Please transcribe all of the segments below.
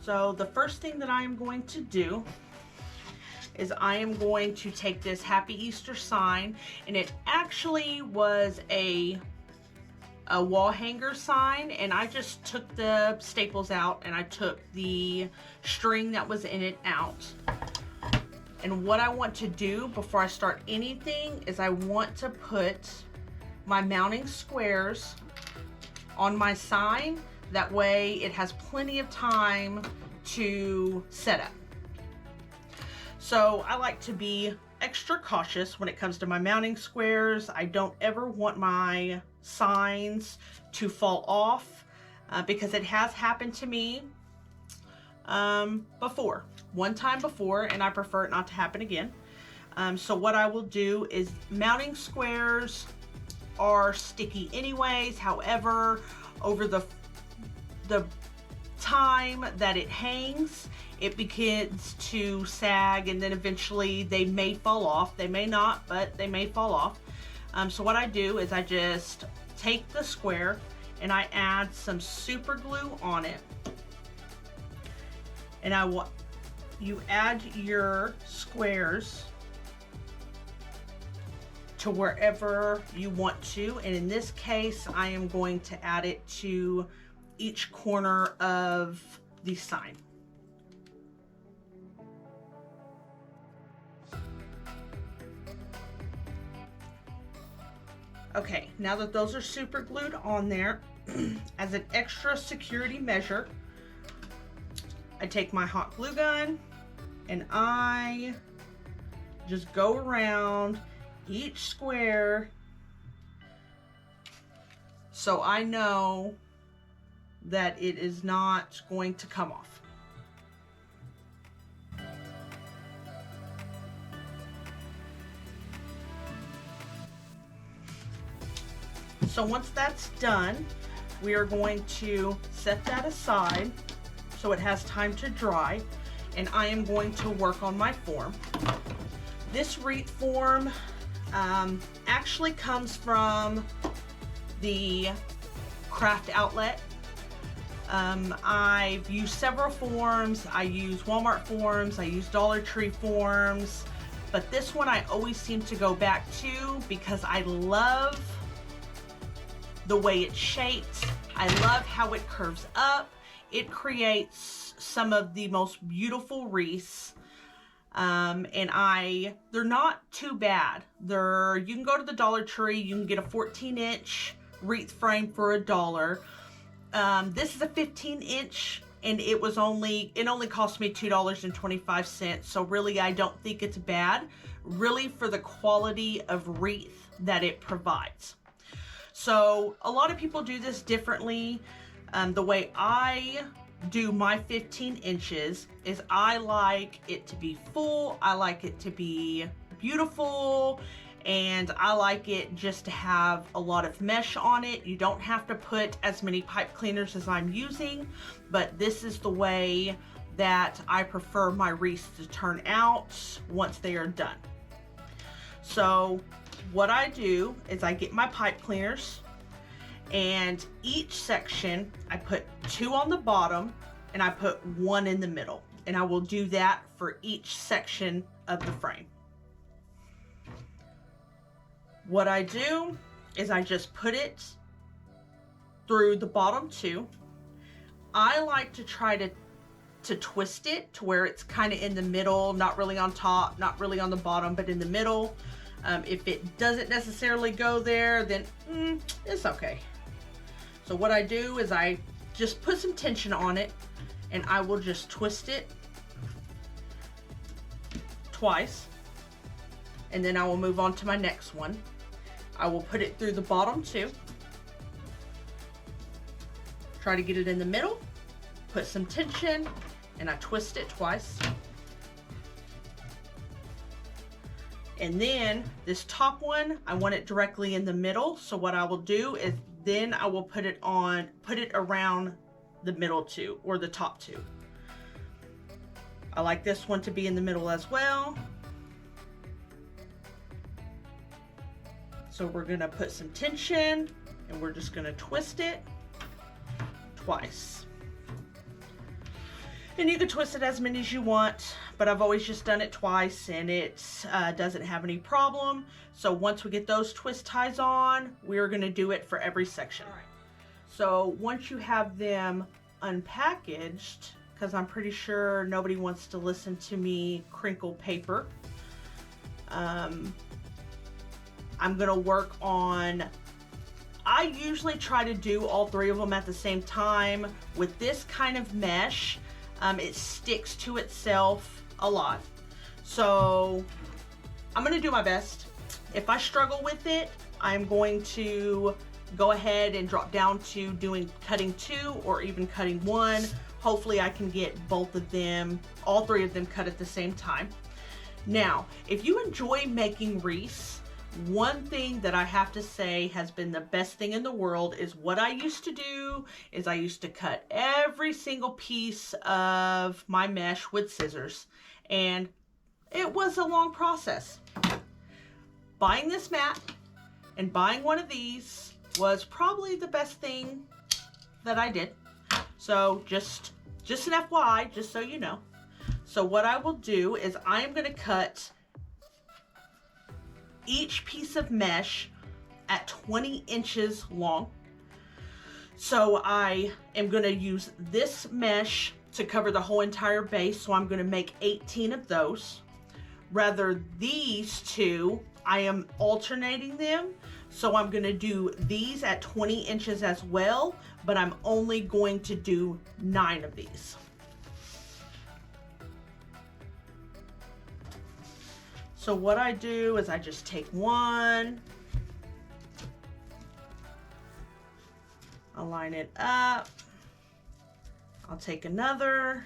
So the first thing that I am going to do is I am going to take this Happy Easter sign, and it actually was a wall hanger sign, and I just took the staples out and I took the string that was in it out. And what I want to do before I start anything is I want to put my mounting squares on my sign. That way it has plenty of time to set up. So I like to be extra cautious when it comes to my mounting squares. I don't ever want my signs to fall off because it has happened to me one time before, and I prefer it not to happen again. So what I will do is, mounting squares are sticky anyways. However, over the time that it hangs, it begins to sag, and then eventually they may fall off. They may not, but they may fall off. So what I do is I just take the square and I add some super glue on it, and you add your squares to wherever you want to, and in this case I am going to add it to each corner of the sign. Okay, now that those are super glued on there, as an extra security measure, I take my hot glue gun and I just go around each square so I know that it is not going to come off. So once that's done, we are going to set that aside so it has time to dry, and I am going to work on my form. This wreath form actually comes from the craft outlet. I've used several forms. I use Walmart forms, I use Dollar Tree forms, but this one I always seem to go back to because I love the way it's shaped. I love how it curves up. It creates some of the most beautiful wreaths. And they're not too bad. You can go to the Dollar Tree, you can get a 14-inch wreath frame for $1. This is a 15-inch, and it only cost me $2.25. So really, I don't think it's bad, really, for the quality of wreath that it provides. So a lot of people do this differently. The way I do my 15 inches is I like it to be full, I like it to be beautiful, and I like it just to have a lot of mesh on it. You don't have to put as many pipe cleaners as I'm using, but this is the way that I prefer my wreaths to turn out once they are done. So what I do is I get my pipe cleaners, and each section I put 2 on the bottom and I put 1 in the middle, and I will do that for each section of the frame. What I do is I just put it through the bottom 2. I like to try to twist it to where it's kind of in the middle, not really on top, not really on the bottom, but in the middle. If it doesn't necessarily go there, then it's okay. So what I do is I just put some tension on it, and I will just twist it twice, and then I will move on to my next one. I will put it through the bottom 2, try to get it in the middle, put some tension, and I twist it twice. And then this top one, I want it directly in the middle. So what I will do is then I will put it around the middle two or the top two. I like this one to be in the middle as well. So we're gonna put some tension and we're just gonna twist it twice. And you can twist it as many as you want, but I've always just done it twice and it doesn't have any problem. So once we get those twist ties on, we're gonna do it for every section. All right. So once you have them unpackaged, because I'm pretty sure nobody wants to listen to me crinkle paper, I'm gonna work on, I usually try to do all three of them at the same time. With this kind of mesh, it sticks to itself a lot. So I'm gonna do my best. If I struggle with it, I'm going to go ahead and drop down to doing cutting 2 or even cutting 1. Hopefully I can get both of them, all three of them cut at the same time. Now, if you enjoy making wreaths, one thing that I have to say has been the best thing in the world is what I used to do is I used to cut every single piece of my mesh with scissors, and it was a long process. Buying this mat and buying one of these was probably the best thing that I did. So just an FYI, just so you know. So what I will do is I am going to cut each piece of mesh at 20 inches long. So I am going to use this mesh to cover the whole entire base. So I'm going to make 18 of those. Rather, these two, I am alternating them. So I'm going to do these at 20 inches as well, but I'm only going to do 9 of these. So what I do is I just take one, I'll line it up, I'll take another,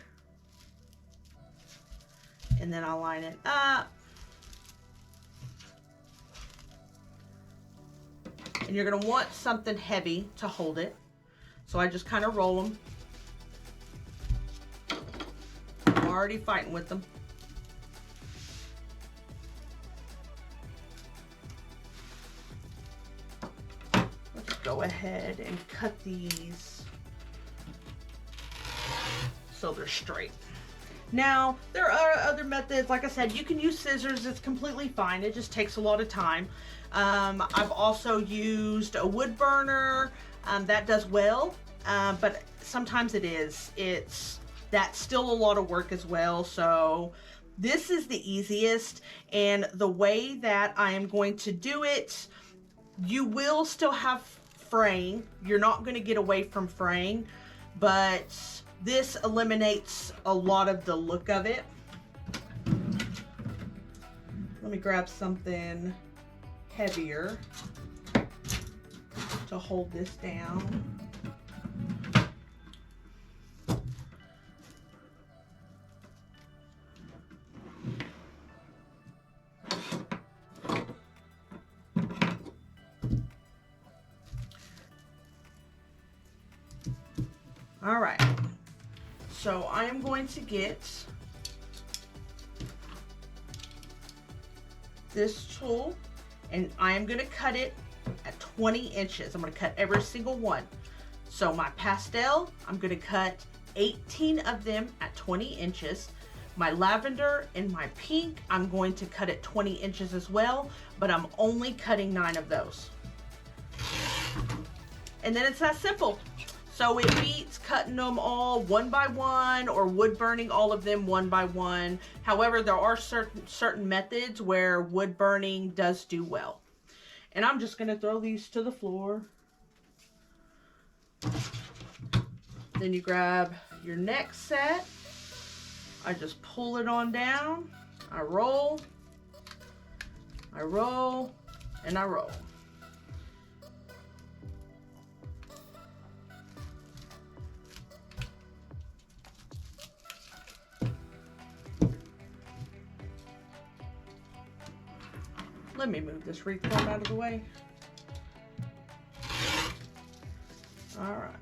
and then I'll line it up. And you're gonna want something heavy to hold it. So I just kind of roll them. I'm already fighting with them. Go ahead and cut these so they're straight. Now, there are other methods. Like I said, you can use scissors. It's completely fine. It just takes a lot of time. I've also used a wood burner. That does well, but sometimes that's still a lot of work as well. So this is the easiest, and the way that I am going to do it, you will still have fraying. You're not going to get away from fraying, but this eliminates a lot of the look of it. Let me grab something heavier to hold this down. All right, so I am going to get this tool and I am going to cut it at 20 inches. I'm going to cut every single one. So my pastel, I'm going to cut 18 of them at 20 inches. My lavender and my pink, I'm going to cut at 20 inches as well, but I'm only cutting 9 of those. And then it's that simple. So it beats cutting them all one by one or wood burning all of them one by one. However, there are certain methods where wood burning does do well. And I'm just going to throw these to the floor. Then you grab your next set. I just pull it on down. I roll, and I roll. Let me move this wreath form out of the way. All right.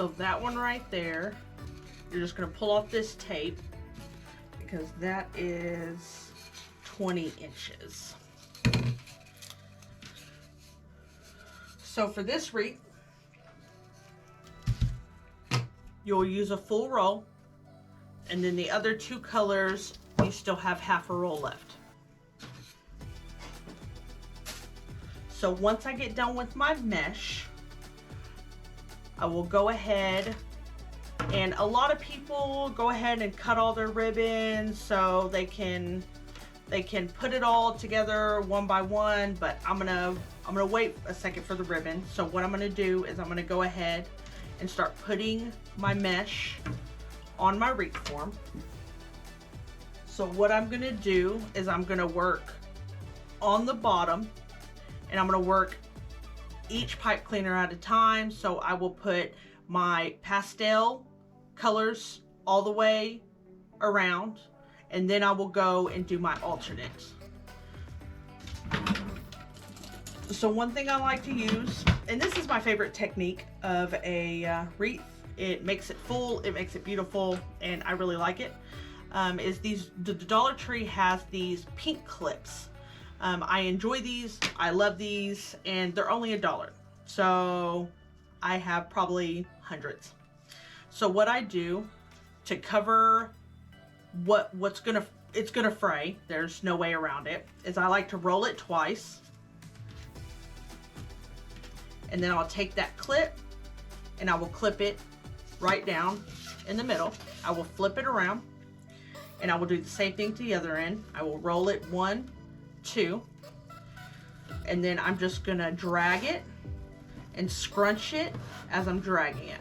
So that one right there, you're just going to pull off this tape because that is 20 inches. So for this wreath, you'll use a full roll, and then the other two colors, you still have half a roll left. So once I get done with my mesh, I will go ahead, and a lot of people go ahead and cut all their ribbons so they can put it all together one by one, but I'm gonna wait a second for the ribbon. So what I'm gonna do is I'm gonna go ahead and start putting my mesh on my wreath form. So what I'm gonna do is I'm gonna work on the bottom, and I'm gonna work each pipe cleaner at a time. So I will put my pastel colors all the way around, and then I will go and do my alternates. So one thing I like to use, and this is my favorite technique of a wreath, it makes it full, it makes it beautiful, and I really like it, is the Dollar Tree has these pink clips. I enjoy these, I love these, and they're only $1. So I have probably hundreds. So what I do to cover it's gonna fray, there's no way around it, is I like to roll it twice, and then I'll take that clip and I will clip it right down in the middle. I will flip it around, and I will do the same thing to the other end. I will roll it 1, 2, and then I'm just gonna drag it and scrunch it as I'm dragging it.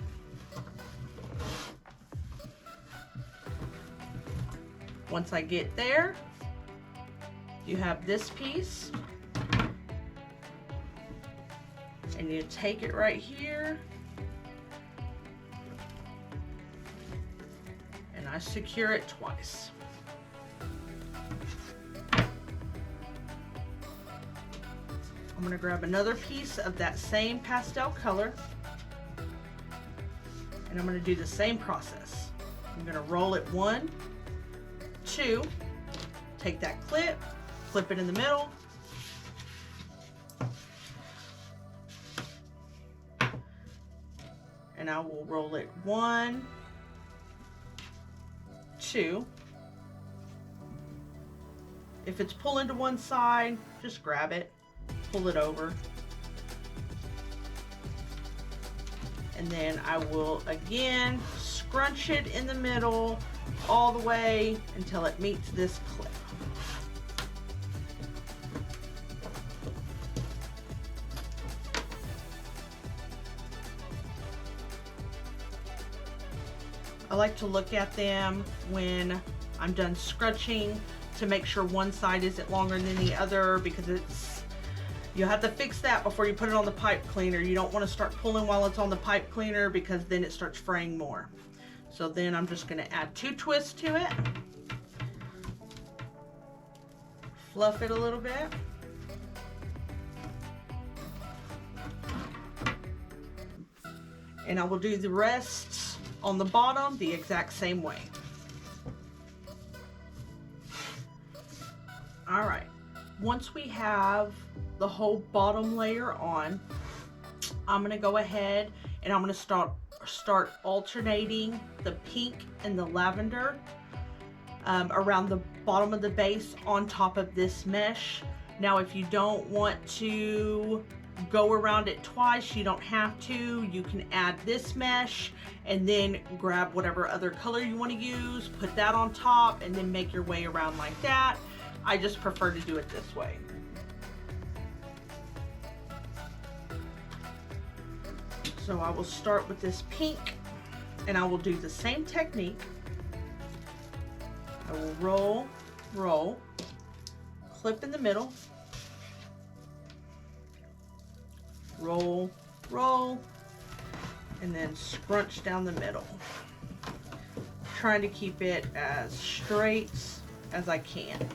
Once I get there, you have this piece, and you take it right here, and I secure it twice. I'm gonna grab another piece of that same pastel color, and I'm gonna do the same process. I'm gonna roll it 1, 2, take that clip, flip it in the middle, and I will roll it 1, 2. If it's pulling to one side, just grab it, pull it over, and then I will again scrunch it in the middle all the way until it meets this clip. I like to look at them when I'm done scrunching to make sure one side isn't longer than the other, because you have to fix that before you put it on the pipe cleaner. You don't want to start pulling while it's on the pipe cleaner, because then it starts fraying more. So then I'm just going to add 2 twists to it, fluff it a little bit, and I will do the rest on the bottom the exact same way. All right, once we have the whole bottom layer on, I'm going to go ahead and I'm going to start alternating the pink and the lavender around the bottom of the base on top of this mesh. Now if you don't want to go around it twice, you don't have to. You can add this mesh and then grab whatever other color you want to use, put that on top, and then make your way around like that. I just prefer to do it this way. So I will start with this pink, and I will do the same technique. I will roll, roll, clip in the middle, roll, roll, and then scrunch down the middle. Trying to keep it as straight as I can.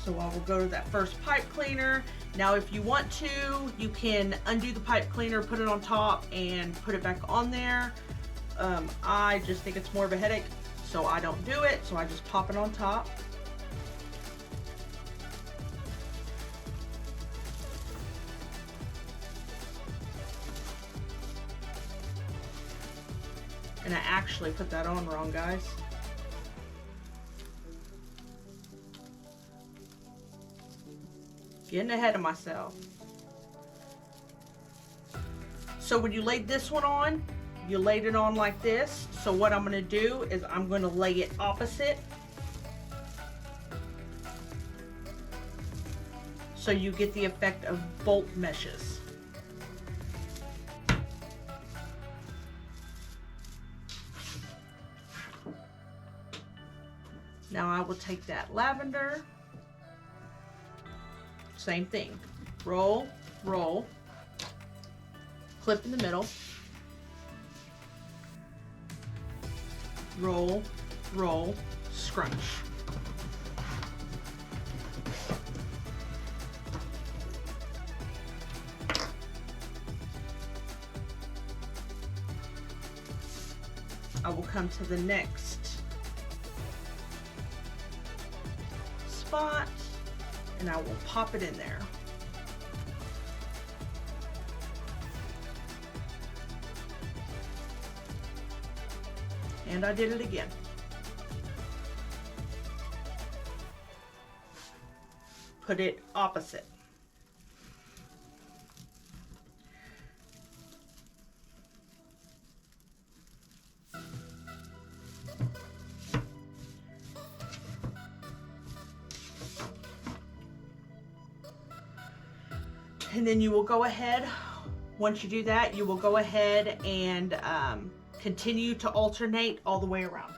So I will go to that first pipe cleaner. Now if you want to, you can undo the pipe cleaner, put it on top, and put it back on there. I just think it's more of a headache, so I don't do it. So I just pop it on top. And I actually put that on wrong, guys. Getting ahead of myself. So when you laid this one on, you laid it on like this. So what I'm gonna do is I'm gonna lay it opposite. So you get the effect of bolt meshes. Now I will take that lavender. Same thing. Roll, roll, clip in the middle, roll, roll, scrunch. I will come to the next spot and I will pop it in there. And I did it again. Put it opposite. And then you will go ahead, once you do that, you will go ahead and continue to alternate all the way around.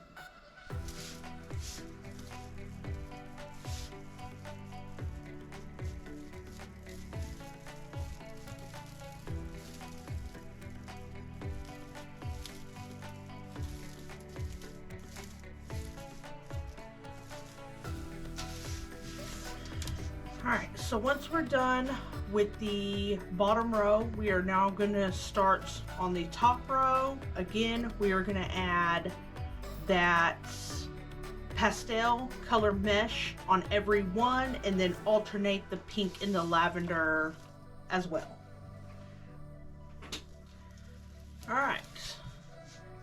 All right, so once we're done with the bottom row, we are now going to start on the top row. Again, we are going to add that pastel color mesh on every one and then alternate the pink and the lavender as well. All right,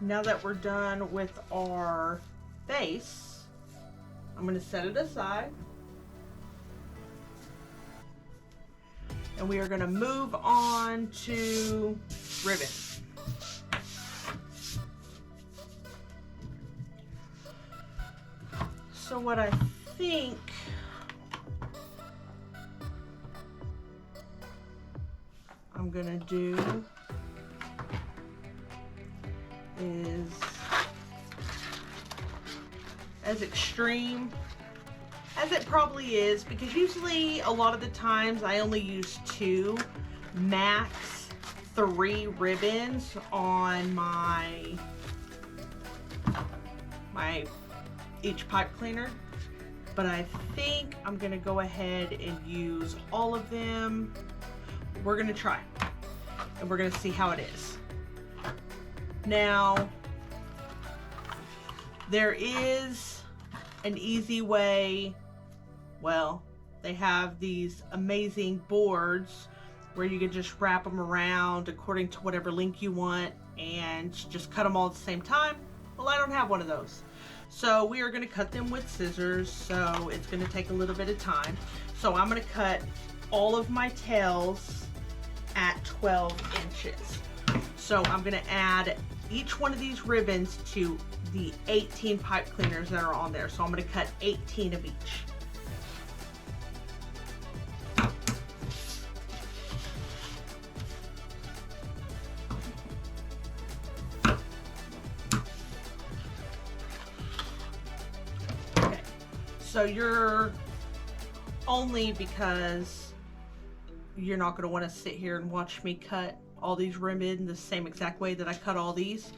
now that we're done with our base, I'm going to set it aside. And we are going to move on to ribbon. So what I think I'm going to do is as extreme as it probably is, because usually a lot of the times I only use 2, max 3 ribbons on my each pipe cleaner, but I think I'm gonna go ahead and use all of them. We're gonna try and we're gonna see how it is. Now there is an easy way. Well, they have these amazing boards where you can just wrap them around according to whatever length you want and just cut them all at the same time. Well, I don't have one of those. So we are going to cut them with scissors, so it's going to take a little bit of time. So I'm going to cut all of my tails at 12 inches. So I'm going to add each one of these ribbons to the 18 pipe cleaners that are on there. So I'm going to cut 18 of each. Okay, so you're only because you're not going to want to sit here and watch me cut all these ribbons the same exact way that I cut all these.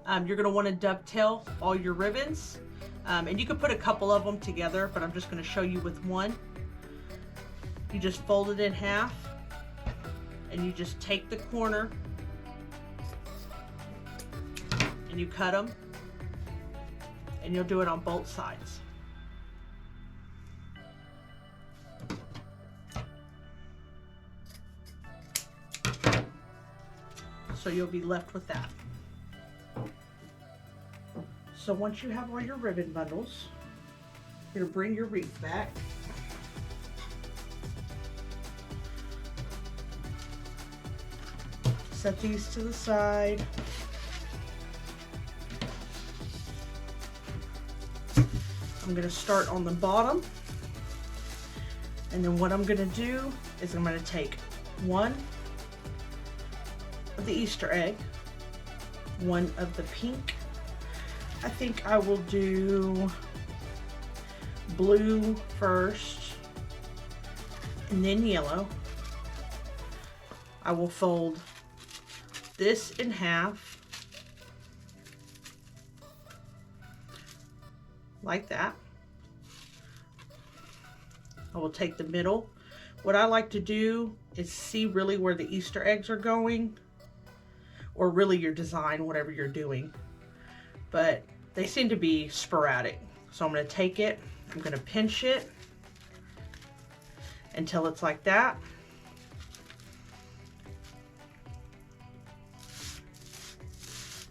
You're going to want to dovetail all your ribbons, and you can put a couple of them together, but I'm just going to show you with one. You just fold it in half and you just take the corner and you cut them, and you'll do it on both sides. So you'll be left with that. So once you have all your ribbon bundles, you're gonna bring your wreath back. Set these to the side. I'm gonna start on the bottom, and then what I'm gonna do is I'm gonna take one of the Easter egg, one of the pink. I think I will do blue first and then yellow. I will fold this in half like that. I will take the middle. What I like to do is see really where the Easter eggs are going, or really your design, whatever you're doing. But they seem to be sporadic. So I'm going to take it, I'm going to pinch it until it's like that.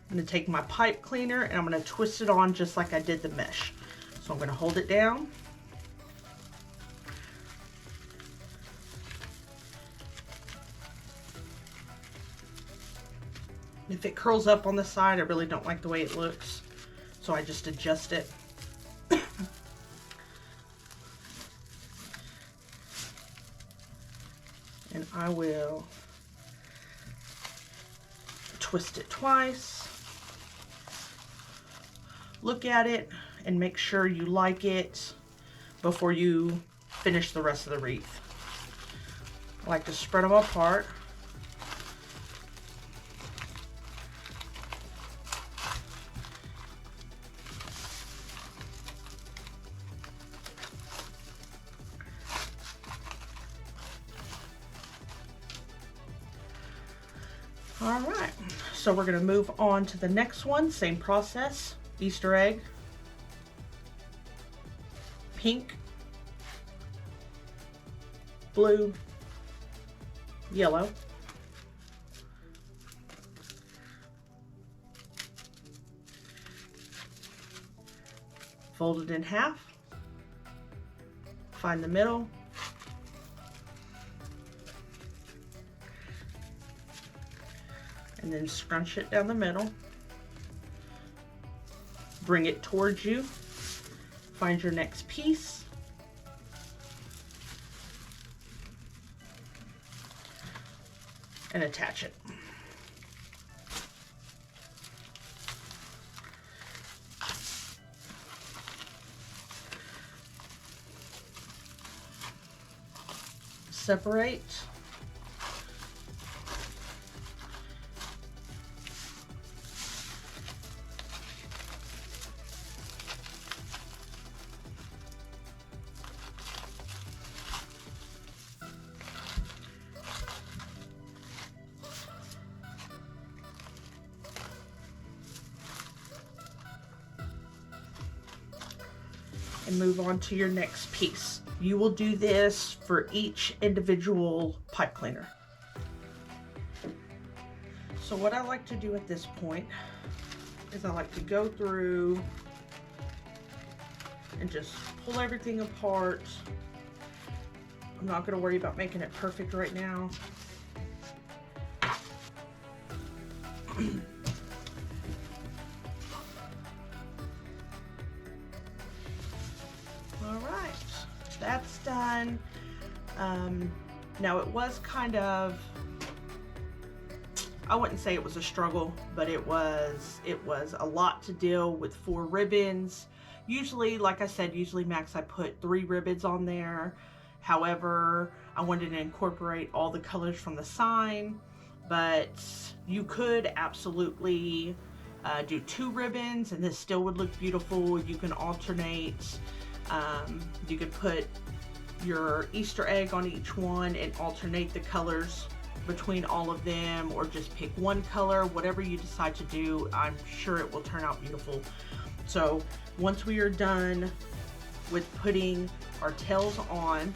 I'm going to take my pipe cleaner and I'm going to twist it on just like I did the mesh. So I'm going to hold it down. If it curls up on the side, I really don't like the way it looks, so I just adjust it. And I will twist it twice. Look at it and make sure you like it before you finish the rest of the wreath. I like to spread them apart. All right, so we're going to move on to the next one. Same process. Easter egg, pink, blue, yellow, fold it in half, find the middle, and then scrunch it down the middle. Bring it towards you. Find your next piece. And attach it. Separate. And move on to your next piece. You will do this for each individual pipe cleaner. So what I like to do at this point is I like to go through and just pull everything apart. I'm not going to worry about making it perfect right now. That's done. Now it was kind of, I wouldn't say it was a struggle, but it was a lot to deal with 4 ribbons. Usually, like I said, usually max I put 3 ribbons on there. However, I wanted to incorporate all the colors from the sign, but you could absolutely do 2 ribbons and this still would look beautiful. You can alternate. You could put your Easter egg on each one and alternate the colors between all of them, or just pick one color, whatever you decide to do. I'm sure it will turn out beautiful. So once we are done with putting our tails on,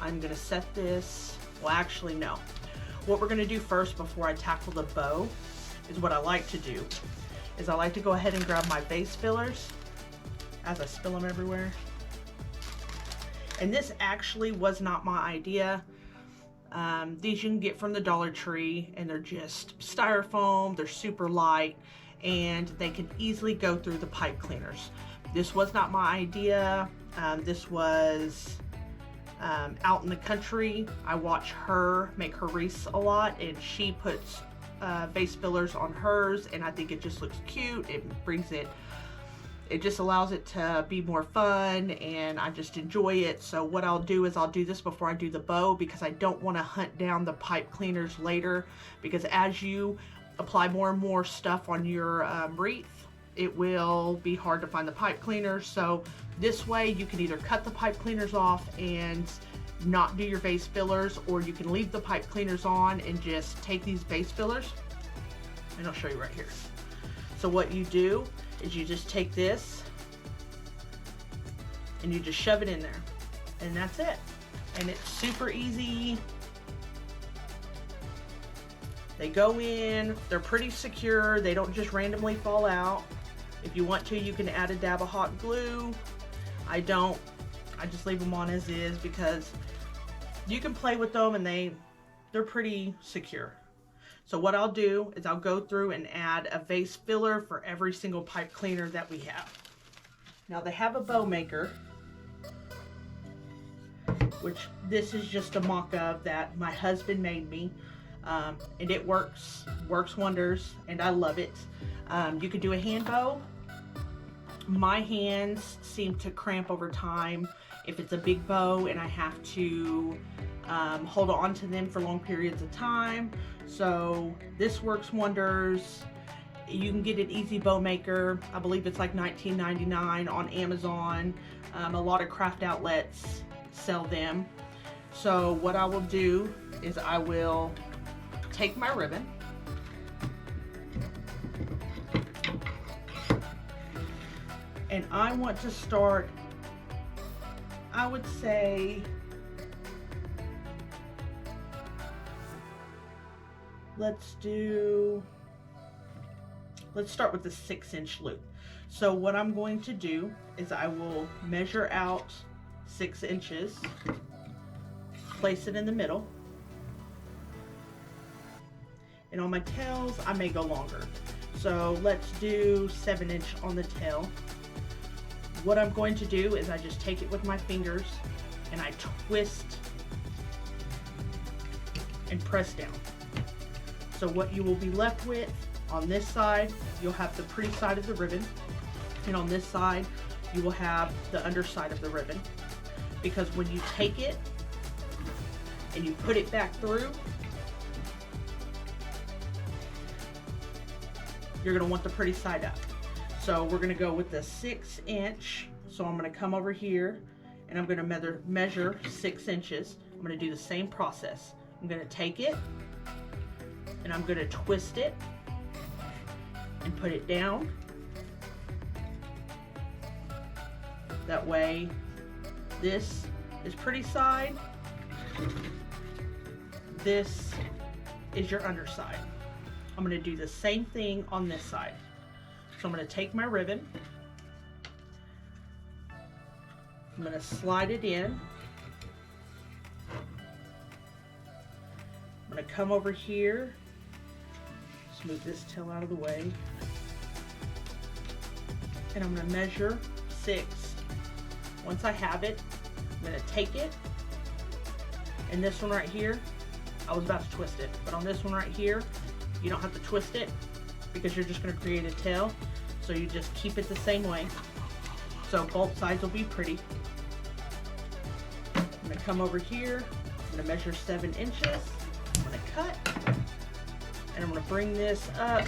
I'm gonna set this, well actually no. What we're gonna do first before I tackle the bow is what I like to do, is I like to go ahead and grab my base fillers as I spill them everywhere. And this actually was not my idea. These you can get from the Dollar Tree, and they're just styrofoam, they're super light, and they can easily go through the pipe cleaners. This was not my idea. This was out in the country. I watch her make her wreaths a lot, and she puts vase fillers on hers, and I think it just looks cute. It brings it, it just allows it to be more fun, and I just enjoy it. So what I'll do is I'll do this before I do the bow, because I don't want to hunt down the pipe cleaners later, because as you apply more and more stuff on your wreath, it will be hard to find the pipe cleaners. So this way you can either cut the pipe cleaners off and not do your vase fillers, or you can leave the pipe cleaners on and just take these vase fillers, and I'll show you right here. So what you do is you just take this and you just shove it in there, and that's it. And it's super easy. They go in, they're pretty secure, they don't just randomly fall out. If you want to, you can add a dab of hot glue. I don't, I just leave them on as is, because you can play with them and they're pretty secure. So what I'll do is I'll go through and add a vase filler for every single pipe cleaner that we have. Now they have a bow maker, which this is just a mock-up that my husband made me. And it works wonders, and I love it. You could do a hand bow. My hands seem to cramp over time if it's a big bow and I have to hold on to them for long periods of time. So this works wonders. You can get an easy bow maker. I believe it's like $19.99 on Amazon. A lot of craft outlets sell them. So what I will do is I will take my ribbon, and I want to start, I would say, let's start with the 6-inch loop. So what I'm going to do is I will measure out 6 inches, place it in the middle, and on my tails I may go longer. So let's do 7-inch on the tail. What I'm going to do is I just take it with my fingers and I twist and press down. So what you will be left with on this side, you'll have the pretty side of the ribbon, and on this side you will have the underside of the ribbon. Because when you take it and you put it back through, you're going to want the pretty side up. So we're going to go with the 6-inch. So I'm going to come over here and I'm going to measure 6 inches. I'm going to do the same process. I'm going to take it and I'm going to twist it and put it down. That way this is pretty side, this is your underside. I'm going to do the same thing on this side. So I'm going to take my ribbon, I'm going to slide it in, I'm going to come over here, just move this tail out of the way, and I'm going to measure 6. Once I have it, I'm going to take it, and this one right here, I was about to twist it, but on this one right here, you don't have to twist it because you're just going to create a tail. So you just keep it the same way. So both sides will be pretty. I'm going to come over here. I'm going to measure 7 inches. I'm going to cut. And I'm going to bring this up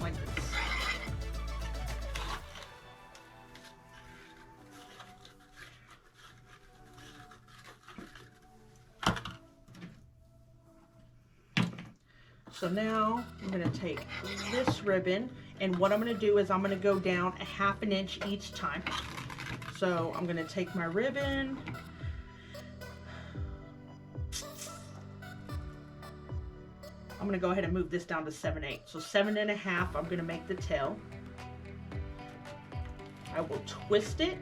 like this. So now I'm going to take this ribbon, and what I'm going to do is I'm going to go down a 1/2 inch each time. So I'm going to take my ribbon, I'm going to go ahead and move this down to 7/8. So 7.5, I'm going to make the tail. I will twist it,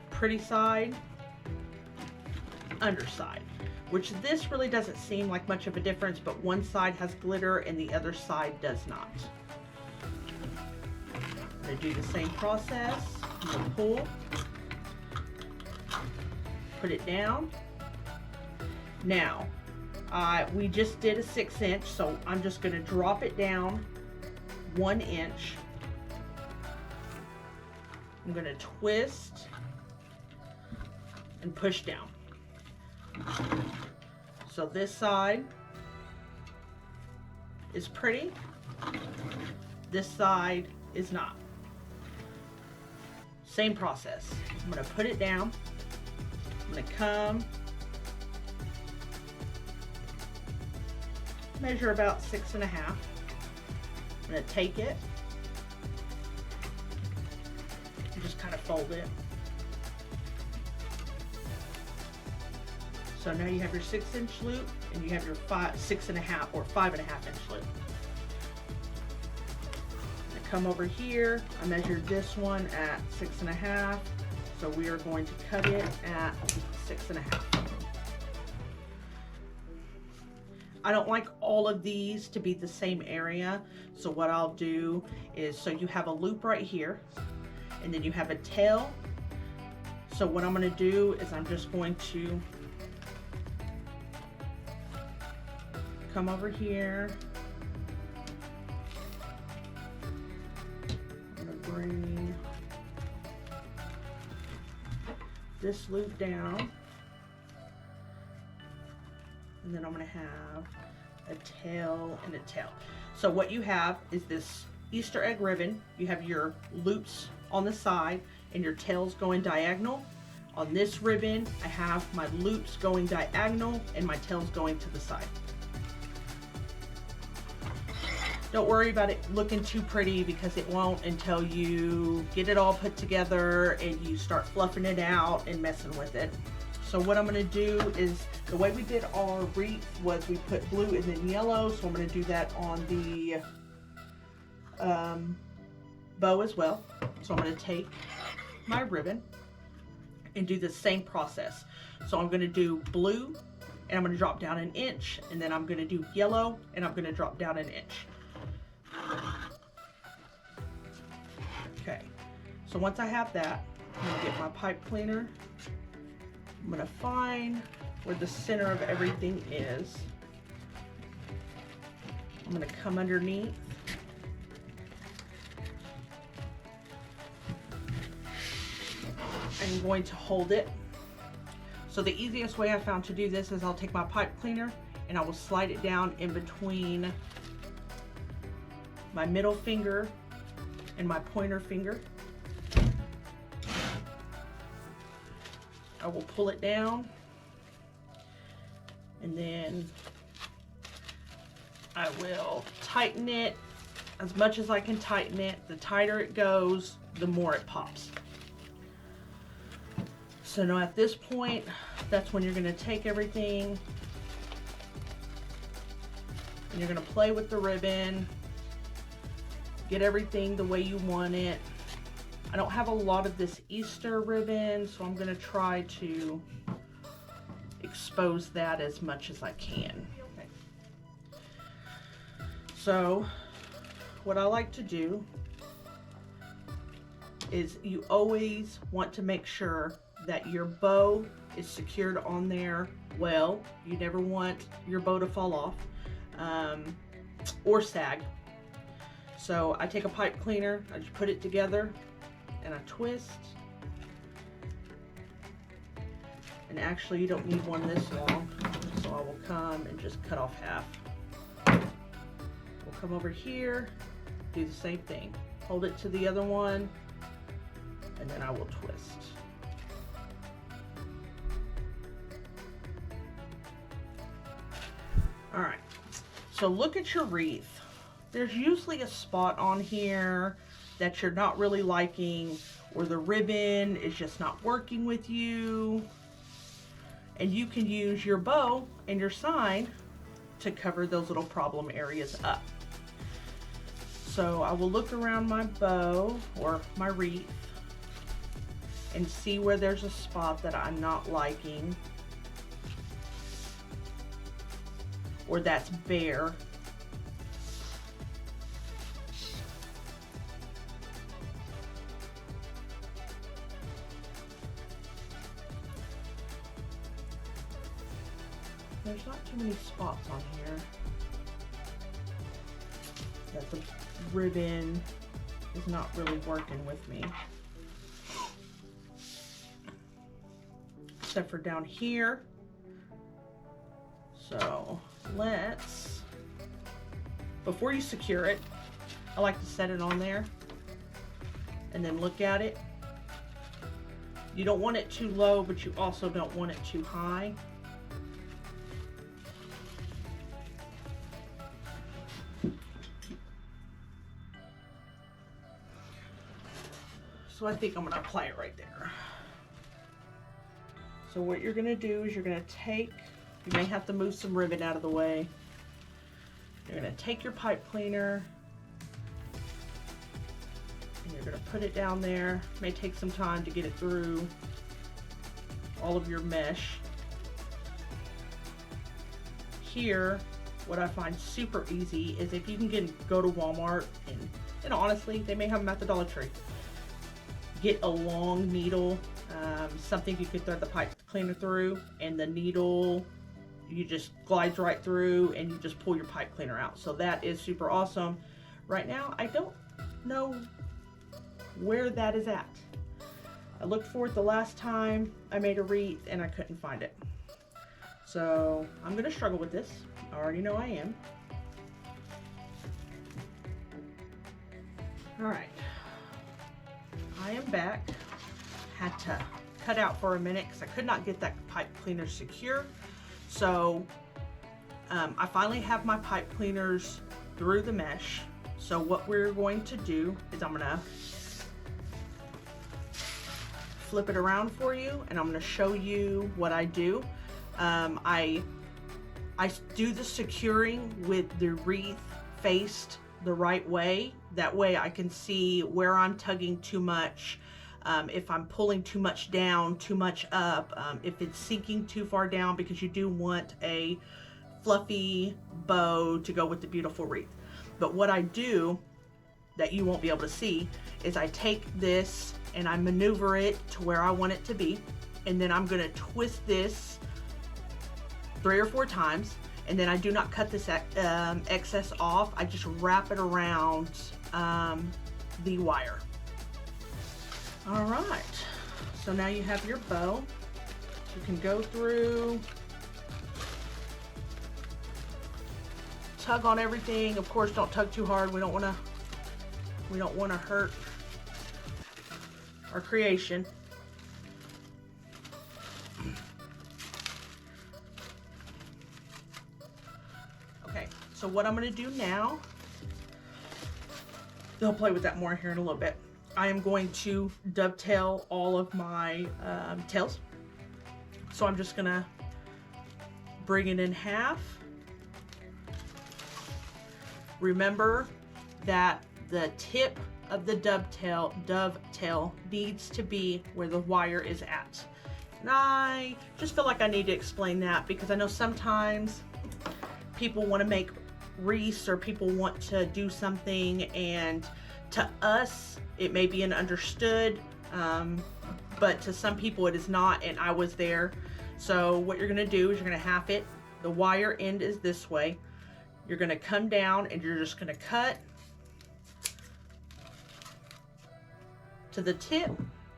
pretty side, underside, which this really doesn't seem like much of a difference, but one side has glitter and the other side does not. I'm going to do the same process. I'm going to pull, put it down. Now, we just did a 6 inch, so I'm just going to drop it down 1 inch. I'm going to twist and push down. So this side is pretty, this side is not. Same process. I'm going to put it down. I'm going to come, measure about 6.5. I'm going to take it and just kind of fold it. So now you have your 6 inch loop and you have your 6.5 or 5.5 inch loop. I come over here, I measured this one at 6.5, so we are going to cut it at 6.5. I don't like all of these to be the same area, so what I'll do is, so you have a loop right here, and then you have a tail. So what I'm going to do is I'm just going to come over here. I'm going to bring this loop down, and then I'm going to have a tail and a tail. So what you have is this Easter egg ribbon. You have your loops on the side and your tails going diagonal. On this ribbon, I have my loops going diagonal and my tails going to the side. Don't worry about it looking too pretty, because it won't until you get it all put together and you start fluffing it out and messing with it. So what I'm going to do is, the way we did our wreath was we put blue and then yellow, so I'm going to do that on the bow as well. So I'm going to take my ribbon and do the same process. So I'm going to do blue and I'm going to drop down 1 inch, and then I'm going to do yellow and I'm going to drop down 1 inch. Okay, so once I have that, I'm going to get my pipe cleaner. I'm going to find where the center of everything is. I'm going to come underneath. I'm going to hold it. So the easiest way I found to do this is I'll take my pipe cleaner and I will slide it down in between my middle finger and my pointer finger. I will pull it down, and then I will tighten it as much as I can tighten it. The tighter it goes, the more it pops. So now at this point, that's when you're going to take everything and you're going to play with the ribbon, get everything the way you want it. I don't have a lot of this Easter ribbon, so I'm going to try to expose that as much as I can. Okay. So what I like to do is, you always want to make sure that your bow is secured on there well. You never want your bow to fall off or sag. So I take a pipe cleaner, I just put it together and I twist. And actually you don't need one this long, so I will come and just cut off half. We'll come over here, do the same thing. Hold it to the other one, and then I will twist. All right, so look at your wreath. There's usually a spot on here that you're not really liking, or the ribbon is just not working with you. And you can use your bow and your sign to cover those little problem areas up. So I will look around my bow or my wreath and see where there's a spot that I'm not liking or that's bare. There's not too many spots on here that the ribbon is not really working with me. Except for down here. So let's, before you secure it, I like to set it on there and then look at it. You don't want it too low, but you also don't want it too high. So I think I'm going to apply it right there. So what you're going to do is you're going to take, you may have to move some ribbon out of the way. You're going to take your pipe cleaner and you're going to put it down there. It may take some time to get it through all of your mesh. Here, what I find super easy is if you can go to Walmart and honestly, they may have them at the Dollar Tree. Get a long needle, something you could thread the pipe cleaner through, and the needle, you just glides right through and you just pull your pipe cleaner out. So that is super awesome. Right now, I don't know where that is at. I looked for it the last time I made a wreath and I couldn't find it. So I'm gonna struggle with this. I already know I am. All right. I am back. Had to cut out for a minute because I could not get that pipe cleaner secure. So I finally have my pipe cleaners through the mesh. So what we're going to do is I'm gonna flip it around for you and I'm gonna show you what I do. I do the securing with the wreath faced the right way. That way I can see where I'm tugging too much, if I'm pulling too much down, too much up, if it's sinking too far down, because you do want a fluffy bow to go with the beautiful wreath. But what I do that you won't be able to see is I take this and I maneuver it to where I want it to be, and then I'm going to twist this 3 or 4 times. And then I do not cut this excess off. I just wrap it around the wire. All right, so now you have your bow. You can go through, tug on everything. Of course, don't tug too hard. We don't want to hurt our creation. So what I'm going to do now, I'll play with that more here in a little bit. I am going to dovetail all of my tails. So I'm just going to bring it in half. Remember that the tip of the dovetail needs to be where the wire is at. And I just feel like I need to explain that because I know sometimes people want to make wreaths or people want to do something, and to us it may be an understood, but to some people it is not, and I was there. So what you're going to do is you're going to half it. The wire end is this way. You're going to come down and you're just going to cut to the tip,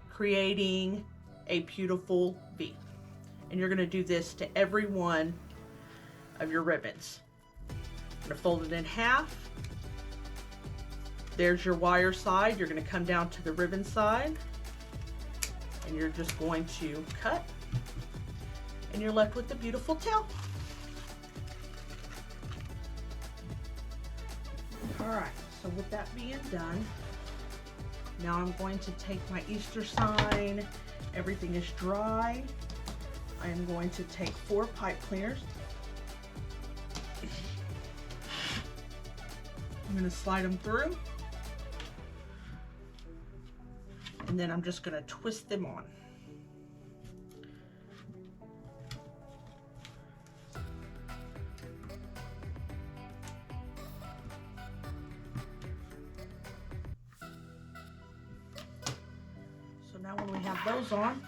creating a beautiful V. And you're going to do this to every one of your ribbons. I'm going to fold it in half. There's your wire side. You're going to come down to the ribbon side and you're just going to cut, and you're left with the beautiful tail. All right, so with that being done, now I'm going to take my Easter sign. Everything is dry. I am going to take 4 pipe cleaners. I'm going to slide them through. And then I'm just going to twist them on. So now when we have those on,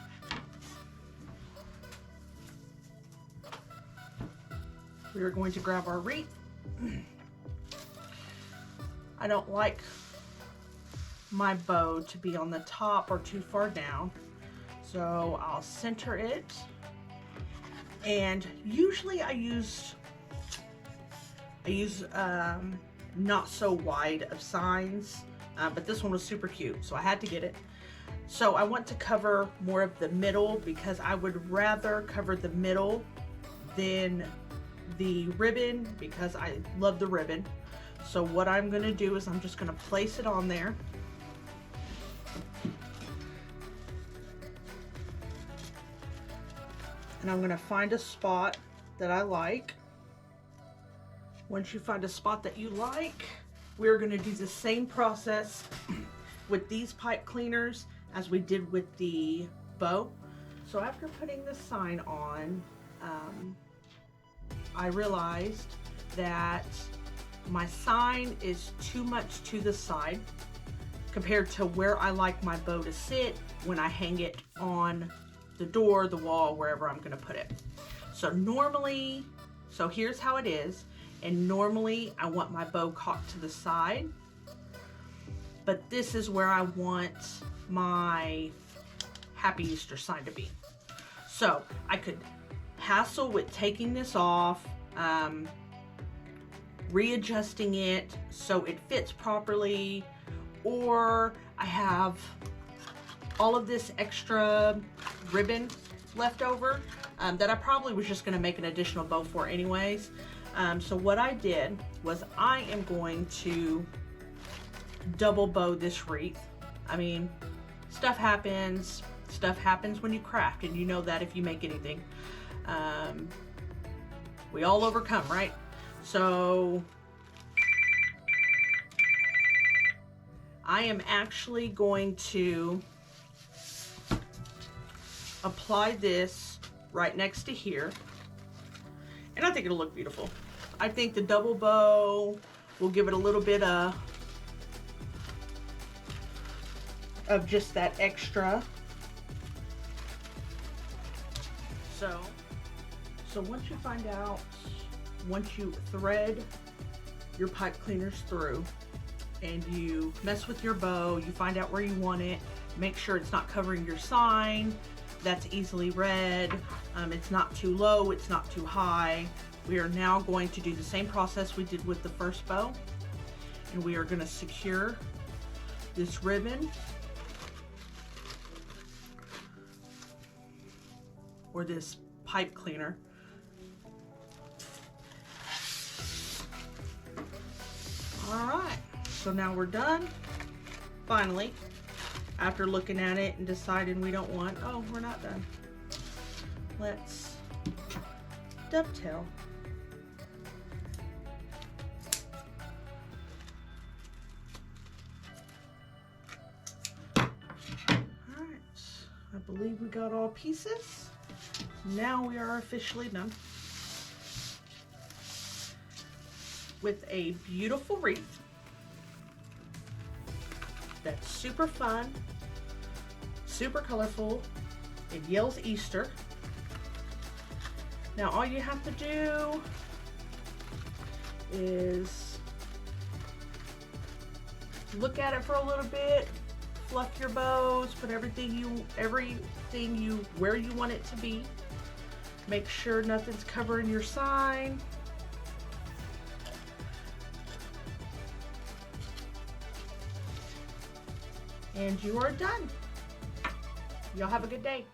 we are going to grab our wreath. I don't like my bow to be on the top or too far down, so I'll center it. And usually I use not so wide of signs, but this one was super cute, so I had to get it. So I want to cover more of the middle because I would rather cover the middle than the ribbon because I love the ribbon. So what I'm going to do is I'm just going to place it on there. And I'm going to find a spot that I like. Once you find a spot that you like, we're going to do the same process with these pipe cleaners as we did with the bow. So after putting the sign on, I realized that my sign is too much to the side compared to where I like my bow to sit when I hang it on the door, the wall, wherever I'm gonna put it. So normally, so here's how it is, and normally I want my bow cocked to the side, but this is where I want my Happy Easter sign to be. So I could hassle with taking this off, readjusting it so it fits properly, or I have all of this extra ribbon left over that I probably was just going to make an additional bow for anyways. So what I did was I am going to double bow this wreath. I mean, stuff happens when you craft, and you know that if you make anything. We all overcome, right? So I am actually going to apply this right next to here, and I think it'll look beautiful. I think the double bow will give it a little bit of just that extra. So once you find out, once you thread your pipe cleaners through and you mess with your bow, you find out where you want it, make sure it's not covering your sign, that's easily read, it's not too low, it's not too high. We are now going to do the same process we did with the first bow, and we are going to secure this ribbon or this pipe cleaner. All right, so now we're done. Finally, after looking at it and deciding we don't want, oh, we're not done. Let's dovetail. All right, I believe we got all pieces. Now we are officially done with a beautiful wreath that's super fun, super colorful. It yells Easter. Now all you have to do is look at it for a little bit, fluff your bows, put everything where you want it to be. Make sure nothing's covering your sign. And you are done. Y'all have a good day.